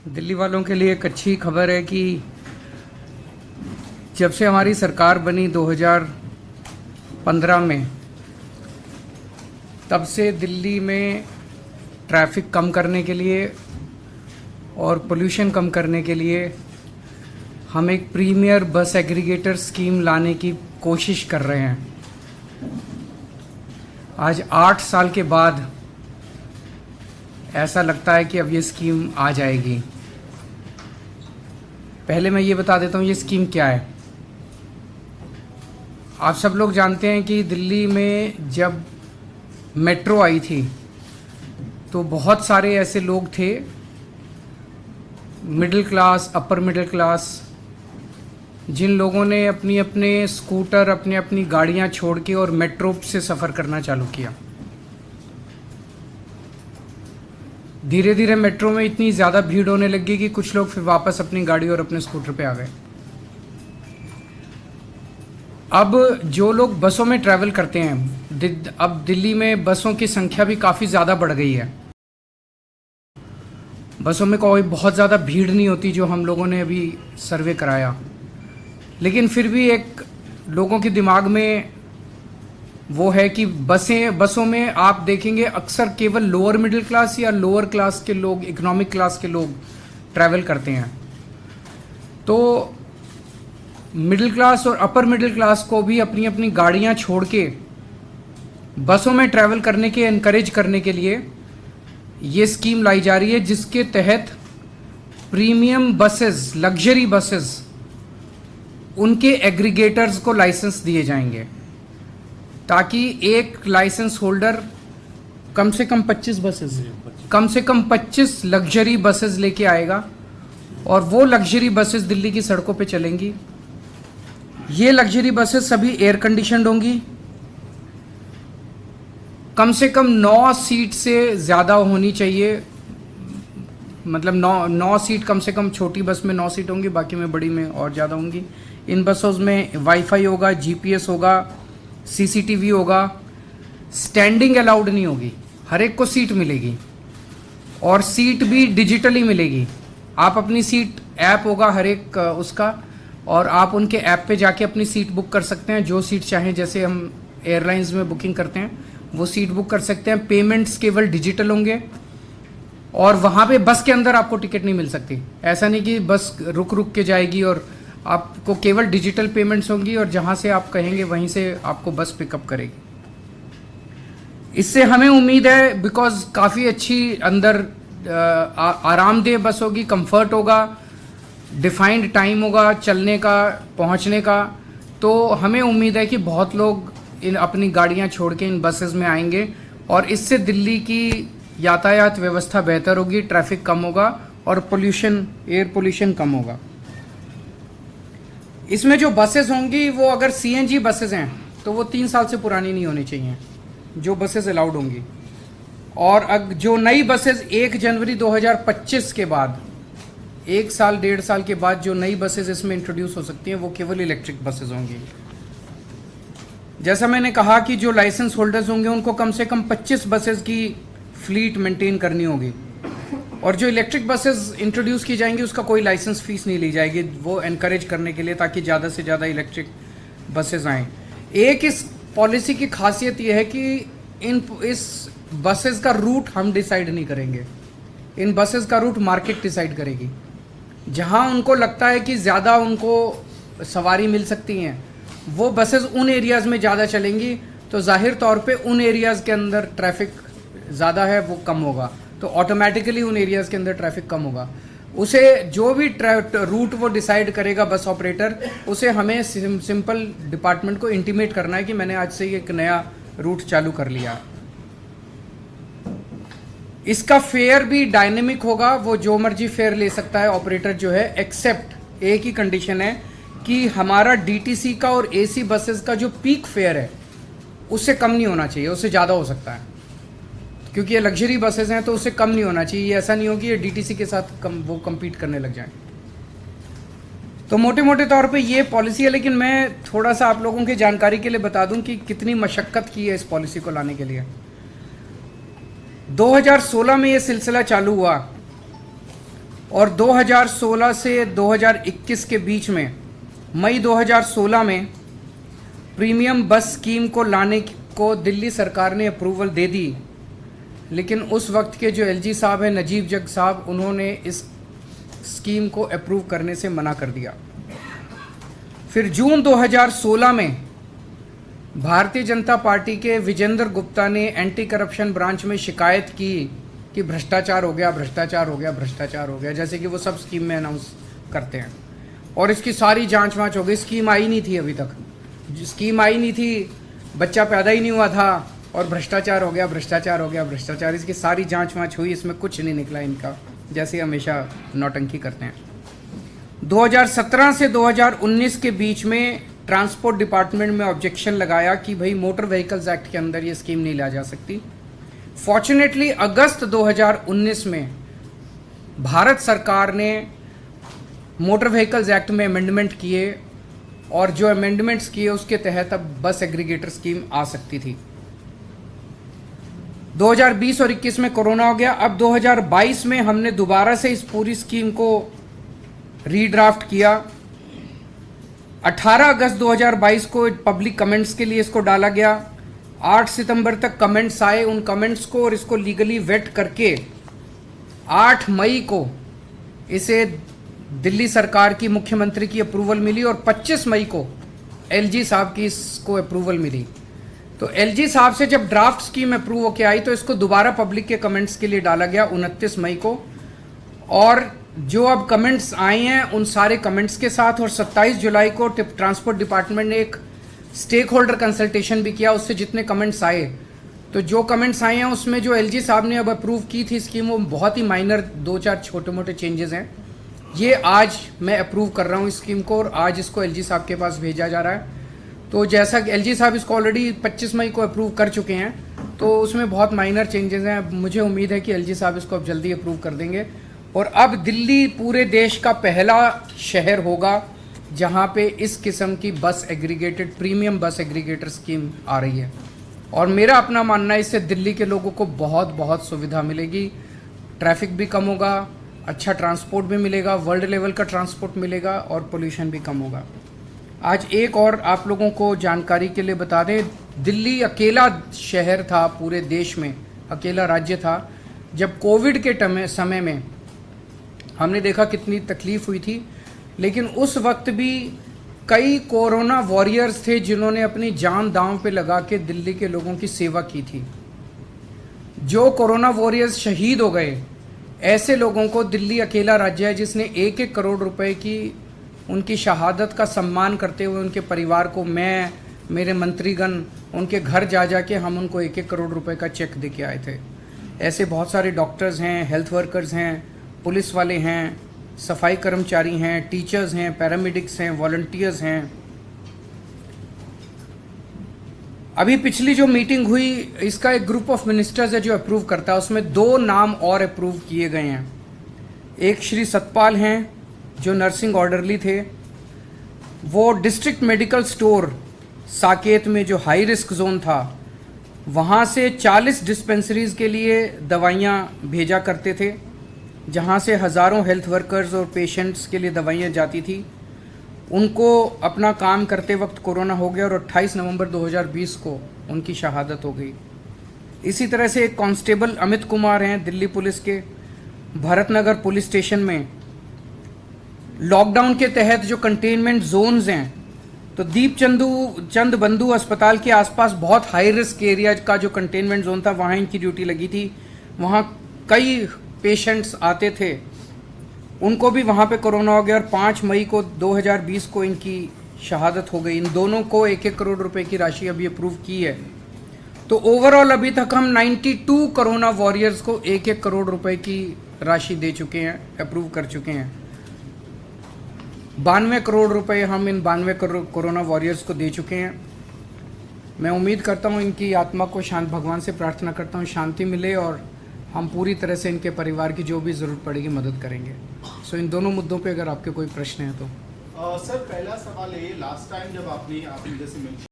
दिल्ली वालों के लिए एक अच्छी खबर है कि जब से हमारी सरकार बनी 2015 में, तब से दिल्ली में ट्रैफिक कम करने के लिए और पोल्यूशन कम करने के लिए हम एक प्रीमियर बस एग्रीगेटर स्कीम लाने की कोशिश कर रहे हैं। आज 8 साल के बाद ऐसा लगता है कि अब ये स्कीम आ जाएगी। पहले मैं ये बता देता हूँ ये स्कीम क्या है। आप सब लोग जानते हैं कि दिल्ली में जब मेट्रो आई थी तो बहुत सारे ऐसे लोग थे, middle class, upper middle class, जिन लोगों ने अपनी अपने स्कूटर, अपनी गाड़ियाँ छोड़ के और मेट्रो से सफ़र करना चालू किया। धीरे धीरे मेट्रो में इतनी ज़्यादा भीड़ होने लगी कि कुछ लोग फिर वापस अपनी गाड़ी और अपने स्कूटर पे आ गए। अब जो लोग बसों में ट्रैवल करते हैं, अब दिल्ली में बसों की संख्या भी काफ़ी ज़्यादा बढ़ गई है। बसों में कोई बहुत ज़्यादा भीड़ नहीं होती जो हम लोगों ने अभी सर्वे कराया, लेकिन फिर भी एक लोगों के दिमाग में वो है कि बसों में आप देखेंगे अक्सर केवल लोअर मिडिल क्लास या लोअर क्लास के लोग, इकोनॉमिक क्लास के लोग ट्रैवल करते हैं। तो मिडिल क्लास और अपर मिडिल क्लास को भी अपनी अपनी गाड़ियां छोड़ के बसों में ट्रैवल करने के एनकरेज करने के लिए ये स्कीम लाई जा रही है, जिसके तहत प्रीमियम बसेस, लग्जरी बसेस, उनके एग्रीगेटर्स को लाइसेंस दिए जाएंगे, ताकि एक लाइसेंस होल्डर कम से कम 25 लग्जरी बसेस लेके आएगा और वो लग्जरी बसेस दिल्ली की सड़कों पे चलेंगी। ये लग्जरी बसेस सभी एयर कंडीशनड होंगी, कम से कम 9 सीट से ज़्यादा होनी चाहिए, मतलब 9 सीट कम से कम। छोटी बस में 9 सीट होंगी, बाकी में बड़ी में और ज़्यादा होंगी। इन बसों में वाईफाई होगा, जीपीएस होगा, सीसीटीवी होगा। स्टैंडिंग अलाउड नहीं होगी, हर एक को सीट मिलेगी और सीट भी डिजिटली मिलेगी। आप अपनी सीट, ऐप होगा हर एक उसका, और आप उनके ऐप पे जाके अपनी सीट बुक कर सकते हैं, जो सीट चाहें। जैसे हम एयरलाइंस में बुकिंग करते हैं वो सीट बुक कर सकते हैं। पेमेंट्स केवल डिजिटल होंगे और वहाँ पे बस के अंदर आपको टिकट नहीं मिल सकती। ऐसा नहीं कि बस रुक रुक के जाएगी, और आपको केवल डिजिटल पेमेंट्स होंगी और जहाँ से आप कहेंगे वहीं से आपको बस पिकअप करेगी। इससे हमें उम्मीद है, बिकॉज काफ़ी अच्छी अंदर आरामदेह बस होगी, कंफर्ट होगा, डिफाइंड टाइम होगा चलने का, पहुँचने का। तो हमें उम्मीद है कि बहुत लोग अपनी गाड़ियाँ छोड़ के इन बसेस में आएंगे और इससे दिल्ली की यातायात व्यवस्था बेहतर होगी, ट्रैफिक कम होगा और पोल्यूशन, एयर पोल्यूशन कम होगा। इसमें जो बसेस होंगी वो अगर सीएनजी बसेस हैं तो वो 3 साल से पुरानी नहीं होनी चाहिए, जो बसेस अलाउड होंगी। और जो नई बसेस 1 जनवरी 2025 के बाद, 1 साल 1.5 साल के बाद जो नई बसेस इसमें इंट्रोड्यूस हो सकती हैं वो केवल इलेक्ट्रिक बसेस होंगी। जैसा मैंने कहा कि जो लाइसेंस होल्डर्स होंगे उनको कम से कम 25 बसेस की फ्लीट मेंटेन करनी होगी, और जो इलेक्ट्रिक बसेस इंट्रोड्यूस की जाएंगी उसका कोई लाइसेंस फीस नहीं ली जाएगी, वो एनकरेज करने के लिए, ताकि ज़्यादा से ज़्यादा इलेक्ट्रिक बसेस आएँ। एक इस पॉलिसी की खासियत ये है कि इस बसेस का रूट हम डिसाइड नहीं करेंगे, इन बसेस का रूट मार्केट डिसाइड करेगी। जहाँ उनको लगता है कि ज़्यादा उनको सवारी मिल सकती हैं, वो बसेस उन एरियाज़ में ज़्यादा चलेंगी, तो जाहिर तौर पे उन एरियाज़ के अंदर ट्रैफिक ज़्यादा है वो कम होगा, तो ऑटोमेटिकली उन एरियाज़ के अंदर ट्रैफिक कम होगा। उसे जो भी रूट वो डिसाइड करेगा बस ऑपरेटर, उसे हमें सिंपल डिपार्टमेंट को इंटीमेट करना है कि मैंने आज से एक नया रूट चालू कर लिया। इसका फेयर भी डायनेमिक होगा, वो जो मर्जी फेयर ले सकता है ऑपरेटर जो है, एक्सेप्ट एक ही कंडीशन है कि हमारा डीटीसी का और एसी बसेस का जो पीक फेयर है उससे कम नहीं होना चाहिए, उससे ज़्यादा हो सकता है, क्योंकि ये लग्जरी बसेस हैं तो उससे कम नहीं होना चाहिए। ऐसा नहीं हो कि ये डीटीसी के साथ वो कम्पीट करने लग जाए। तो मोटे मोटे तौर पे ये पॉलिसी है, लेकिन मैं थोड़ा सा आप लोगों की जानकारी के लिए बता दूं कि कितनी मशक्क़त की है इस पॉलिसी को लाने के लिए। 2016 में ये सिलसिला चालू हुआ और 2016 से 2021 के बीच में मई 2016 में प्रीमियम बस स्कीम को लाने को दिल्ली सरकार ने अप्रूवल दे दी, लेकिन उस वक्त के जो एलजी साहब हैं, नजीब जग साहब, उन्होंने इस स्कीम को अप्रूव करने से मना कर दिया। फिर जून 2016 में भारतीय जनता पार्टी के विजेंद्र गुप्ता ने एंटी करप्शन ब्रांच में शिकायत की कि भ्रष्टाचार हो गया, भ्रष्टाचार हो गया, भ्रष्टाचार हो गया, जैसे कि वो सब स्कीम में अनाउंस करते हैं। और इसकी सारी जांच वाँच हो गई। स्कीम आई नहीं थी, अभी तक स्कीम आई नहीं थी, बच्चा पैदा ही नहीं हुआ था और भ्रष्टाचार हो गया, भ्रष्टाचार हो गया, भ्रष्टाचार। इसकी सारी जांच वाँच हुई, इसमें कुछ नहीं निकला इनका, जैसे हमेशा नौटंकी करते हैं। 2017 से 2019 के बीच में ट्रांसपोर्ट डिपार्टमेंट में ऑब्जेक्शन लगाया कि भाई मोटर व्हीकल्स एक्ट के अंदर ये स्कीम नहीं ला जा सकती। फॉर्चुनेटली अगस्त 2019 में भारत सरकार ने मोटर व्हीकल्स एक्ट में अमेंडमेंट किए और जो अमेंडमेंट्स किए उसके तहत अब बस एग्रीगेटर स्कीम आ सकती थी। 2020 और 21 में कोरोना हो गया। अब 2022 में हमने दोबारा से इस पूरी स्कीम को रीड्राफ्ट किया। 18 अगस्त 2022 को पब्लिक कमेंट्स के लिए इसको डाला गया। 8 सितंबर तक कमेंट्स आए, उन कमेंट्स को और इसको लीगली वेट करके 8 मई को इसे दिल्ली सरकार की मुख्यमंत्री की अप्रूवल मिली और 25 मई को एलजी साहब की इसको अप्रूवल मिली। तो एलजी साहब से जब ड्राफ्ट स्कीम अप्रूव होके आई तो इसको दोबारा पब्लिक के कमेंट्स के लिए डाला गया 29 मई को। और जो अब कमेंट्स आए हैं उन सारे कमेंट्स के साथ, और 27 जुलाई को ट्रांसपोर्ट डिपार्टमेंट ने एक स्टेक होल्डर कंसल्टेशन भी किया, उससे जितने कमेंट्स आए, तो जो कमेंट्स आए हैं उसमें जो एलजी साहब ने अब अप्रूव की थी स्कीम वो बहुत ही माइनर 2-4 छोटे मोटे चेंजेस हैं। ये आज मैं अप्रूव कर रहा हूँ इस स्कीम को और आज इसको एलजी साहब के पास भेजा जा रहा है। तो जैसा कि एलजी साहब इसको ऑलरेडी 25 मई को अप्रूव कर चुके हैं, तो उसमें बहुत माइनर चेंजेस हैं। मुझे उम्मीद है कि एलजी साहब इसको अब जल्दी अप्रूव कर देंगे और अब दिल्ली पूरे देश का पहला शहर होगा जहां पे इस किस्म की बस एग्रीगेटेड प्रीमियम बस एग्रीगेटर स्कीम आ रही है। और मेरा अपना मानना है इससे दिल्ली के लोगों को बहुत बहुत सुविधा मिलेगी, ट्रैफिक भी कम होगा, अच्छा ट्रांसपोर्ट भी मिलेगा, वर्ल्ड लेवल का ट्रांसपोर्ट मिलेगा और पोल्यूशन भी कम होगा। आज एक और आप लोगों को जानकारी के लिए बता दें, दिल्ली अकेला शहर था पूरे देश में, अकेला राज्य था जब कोविड के समय में हमने देखा कितनी तकलीफ हुई थी, लेकिन उस वक्त भी कई कोरोना वॉरियर्स थे जिन्होंने अपनी जान दांव पे लगा के दिल्ली के लोगों की सेवा की थी। जो कोरोना वॉरियर्स शहीद हो गए, ऐसे लोगों को दिल्ली अकेला राज्य है जिसने 1-1 करोड़ रुपए की उनकी शहादत का सम्मान करते हुए उनके परिवार को, मैं, मेरे मंत्रीगण, उनके घर जा जा के हम उनको 1-1 करोड़ रुपए का चेक दे के आए थे। ऐसे बहुत सारे डॉक्टर्स हैं, हेल्थ वर्कर्स हैं, पुलिस वाले हैं, सफाई कर्मचारी हैं, टीचर्स हैं, पैरामेडिक्स हैं, वॉलंटियर्स हैं। अभी पिछली जो मीटिंग हुई, इसका एक ग्रुप ऑफ मिनिस्टर्स है जो अप्रूव करता है, उसमें 2 नाम और अप्रूव किए गए हैं। एक श्री सतपाल हैं जो नर्सिंग ऑर्डरली थे, वो डिस्ट्रिक्ट मेडिकल स्टोर साकेत में जो हाई रिस्क जोन था वहाँ से 40 डिस्पेंसरीज के लिए दवाइयाँ भेजा करते थे, जहाँ से हज़ारों हेल्थ वर्कर्स और पेशेंट्स के लिए दवाइयाँ जाती थी। उनको अपना काम करते वक्त कोरोना हो गया और 28 नवंबर 2020 को उनकी शहादत हो गई। इसी तरह से एक कांस्टेबल अमित कुमार हैं दिल्ली पुलिस के, भरतनगर पुलिस स्टेशन में लॉकडाउन के तहत जो कंटेनमेंट जोन्स हैं, तो दीप चंद बंधु अस्पताल के आसपास बहुत हाई रिस्क एरिया का जो कंटेनमेंट जोन था, वहाँ इनकी ड्यूटी लगी थी। वहाँ कई पेशेंट्स आते थे, उनको भी वहाँ पे कोरोना हो गया और 5 मई को 2020 को इनकी शहादत हो गई। इन दोनों को 1-1 करोड़ रुपए की राशि अभी अप्रूव की है। तो ओवरऑल अभी तक हम 92 कोरोना वॉरियर्स को 1-1 करोड़ रुपए की राशि दे चुके हैं, अप्रूव कर चुके हैं। 92 करोड़ रुपए हम इन 92 करोड़ कोरोना वॉरियर्स को दे चुके हैं। मैं उम्मीद करता हूँ इनकी आत्मा को शांत, भगवान से प्रार्थना करता हूँ शांति मिले और हम पूरी तरह से इनके परिवार की जो भी ज़रूरत पड़ेगी मदद करेंगे। सो इन दोनों मुद्दों पे अगर आपके कोई प्रश्न है तो। सर, पहला सवाल है, लास्ट टाइम जब आपने जैसे